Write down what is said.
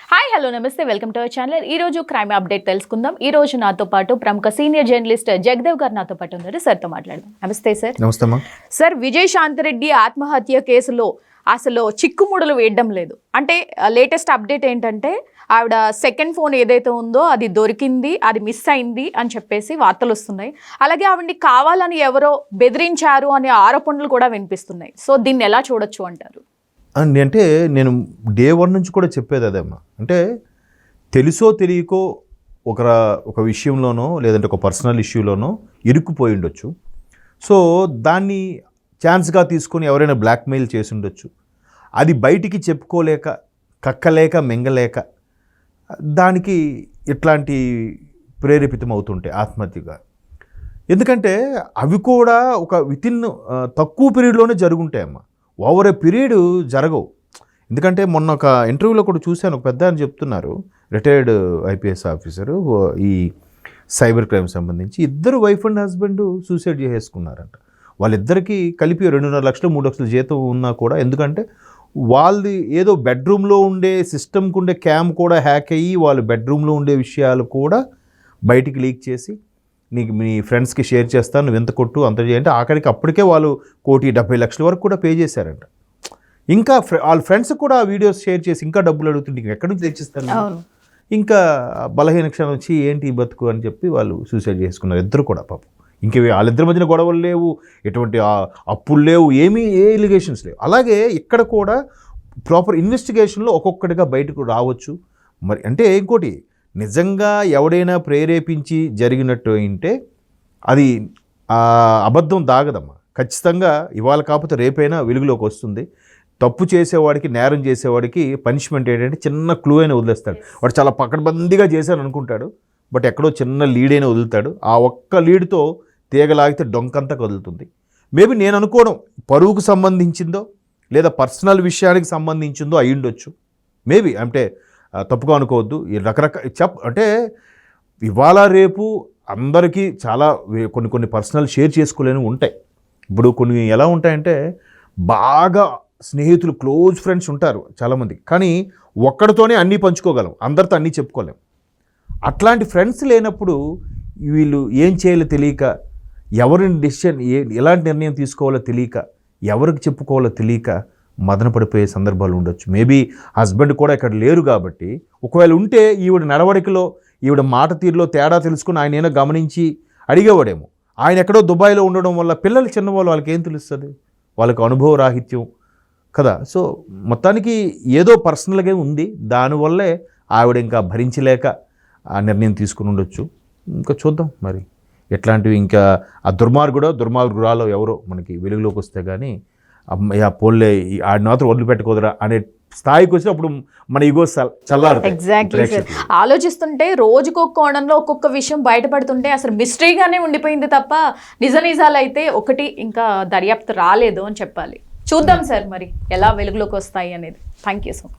Hi hello నమస్తే welcome to our channel. ఈ రోజు క్రైమ్ అప్డేట్ తెలుసుకుందాం. ఈ రోజు నాతో పాటు ప్రముఖ సీనియర్ జర్నలిస్ట్ జగదేవ్ గారు నాతో పాటు ఉన్నారు. సార్తో మాట్లాడదాం. నమస్తే సార్. నమస్తే అమ్మా. సార్, విజయశాంతిరెడ్డి ఆత్మహత్య కేసులో అసలు చిక్కుముడులు వేయడం లేదు. అంటే లేటెస్ట్ అప్డేట్ ఏంటంటే ఆవిడ సెకండ్ ఫోన్ ఏదైతే ఉందో అది దొరికింది, అది మిస్ అయింది అని చెప్పేసి వార్తలు వస్తున్నాయి. అలాగే ఆవిడ్ని కావాలని ఎవరో బెదిరించారు అనే ఆరోపణలు కూడా వినిపిస్తున్నాయి. సో దీన్ని ఎలా చూడొచ్చు అంటారు? అంటే నేను డే 1 నుంచి కూడా చెప్పేది అదేమ్మా. అంటే తెలుసో తెలియకో ఒక విషయంలోనో లేదంటే ఒక పర్సనల్ ఇష్యూలోనో ఇరుక్కుపోయి ఉండొచ్చు. సో దాన్ని ఛాన్స్గా తీసుకొని ఎవరైనా బ్లాక్మెయిల్ చేసి ఉండొచ్చు. అది బయటికి చెప్పుకోలేక, కక్కలేక, మింగలేక దానికి ఇట్లాంటి ప్రేరేపితం అవుతుంటాయి ఆత్మహత్యగా. ఎందుకంటే అవి కూడా ఒక వితిన్ తక్కువ పీరియడ్లోనే జరుగుంటాయమ్మా. ఓవర్ ఏ పీరియడ్ జరగవు. ఎందుకంటే మొన్న ఒక ఇంటర్వ్యూలో కూడా చూశాను, ఒక పెద్ద అని చెప్తున్నారు, రిటైర్డ్ ఐపీఎస్ ఆఫీసరు, ఈ సైబర్ క్రైమ్ సంబంధించి ఇద్దరు వైఫ్ అండ్ హస్బెండ్ సూసైడ్ చేసేసుకున్నారంట. వాళ్ళిద్దరికీ కలిపి 2.5 లక్షలు 3 లక్షల జీతం ఉన్నా కూడా, ఎందుకంటే వాళ్ళది ఏదో బెడ్రూమ్లో ఉండే సిస్టమ్కి ఉండే క్యామ్ కూడా హ్యాక్ అయ్యి వాళ్ళు బెడ్రూమ్లో ఉండే విషయాలు కూడా బయటికి లీక్ చేసి నీకు మీ ఫ్రెండ్స్కి షేర్ చేస్తాను, నువ్వు ఎంత కొట్టు అంత చేయంటే ఆఖరికి అప్పటికే వాళ్ళు 1,70,00,000 వరకు కూడా పే చేశారంట. ఇంకా వాళ్ళ ఫ్రెండ్స్ కూడా ఆ వీడియోస్ షేర్ చేసి ఇంకా డబ్బులు అడుగుతుంటే ఇంక ఎక్కడి నుంచి తెచ్చిస్తాను, ఇంకా బలహీన క్షణం వచ్చి ఏంటి ఈ బతుకు అని చెప్పి వాళ్ళు సూసైడ్ చేసుకున్నారు ఇద్దరు కూడా. పాపం ఇంక వాళ్ళిద్దరి మధ్యన గొడవలు లేవు, ఎటువంటి అప్పులు లేవు, ఏ ఎలిగేషన్స్ లేవు. అలాగే ఇక్కడ కూడా ప్రాపర్ ఇన్వెస్టిగేషన్లో ఒక్కొక్కటిగా బయటకు రావచ్చు. మరి అంటే ఇంకోటి, నిజంగా ఎవడైనా ప్రేరేపించి జరిగినట్టు అంటే అది అబద్ధం దాగదమ్మా. ఖచ్చితంగా ఇవాళ కాకపోతే రేపైనా వెలుగులోకి వస్తుంది. తప్పు చేసేవాడికి, నేరం చేసేవాడికి పనిష్మెంట్ ఏంటంటే చిన్న క్లూ అయినా వదిలేస్తాడు. వాడు చాలా పకడ్బందీగా చేశాను అనుకుంటాడు, బట్ ఎక్కడో చిన్న లీడ్ అయినా వదులుతాడు. ఆ ఒక్క లీడ్తో తీగలాగితే డొంకంతా కదులుతుంది. మేబీ నేను అనుకోవడం పరువుకు సంబంధించిందో లేదా పర్సనల్ విషయానికి సంబంధించిందో అయి ఉండొచ్చు. మేబీ అంటే తప్పుగా అనుకోవద్దు. ఈ రకరకాల అంటే ఇవాళ రేపు అందరికీ చాలా కొన్ని పర్సనల్ షేర్ చేసుకోలేని ఉంటాయి. ఇప్పుడు కొన్ని ఎలా ఉంటాయంటే బాగా స్నేహితులు, క్లోజ్ ఫ్రెండ్స్ ఉంటారు చాలామంది, కానీ ఒక్కడితోనే అన్నీ పంచుకోగలం, అందరితో అన్నీ చెప్పుకోలేం. అట్లాంటి ఫ్రెండ్స్ లేనప్పుడు వీళ్ళు ఏం చేయాలో తెలియక, ఎవరిని డెసిషన్ ఎలాంటి నిర్ణయం తీసుకోవాలో తెలియక, ఎవరికి చెప్పుకోవాలో తెలియక మదన పడిపోయే సందర్భాలు ఉండొచ్చు. మేబీ హస్బెండ్ కూడా ఇక్కడ లేరు కాబట్టి, ఒకవేళ ఉంటే ఈవిడ నడవడికలో, ఈవిడ మాట తీరులో తేడా తెలుసుకుని ఆయన ఏమైనా గమనించి అడిగేవాడేమో. ఆయన ఎక్కడో దుబాయ్లో ఉండడం వల్ల పిల్లలు చిన్నవాళ్ళు, వాళ్ళకి ఏం తెలుస్తుంది, వాళ్ళకి అనుభవ రాహిత్యం కదా. సో మొత్తానికి ఏదో పర్సనల్గా ఉంది, దానివల్లే ఆవిడ ఇంకా భరించలేక ఆ నిర్ణయం తీసుకుని ఉండొచ్చు. ఇంకా చూద్దాం మరి ఎట్లాంటివి. ఇంకా ఆ దుర్మార్గురాలో ఎవరో మనకి వెలుగులోకి వస్తే కానీ అమ్మయ్య పోన్లే ఆడిన మాత్రం వదిలిపెట్టుకోదురా అనే స్థాయికి వచ్చి అప్పుడు మన ఈగో చల్లారుతుంది. Exactly sir. ఆలోచిస్తుంటే రోజుకొక కోణంలో ఒక్కొక్క విషయం బయటపడుతుంటే అసలు మిస్టరీగానే ఉండిపోయింది తప్ప నిజాలు అయితే ఒకటి ఇంకా దర్యాప్తు రాలేదు అని చెప్పాలి. చూద్దాం సార్ మరి ఎలా వెలుగులోకి వస్తాయి అనేది. Thank you so much.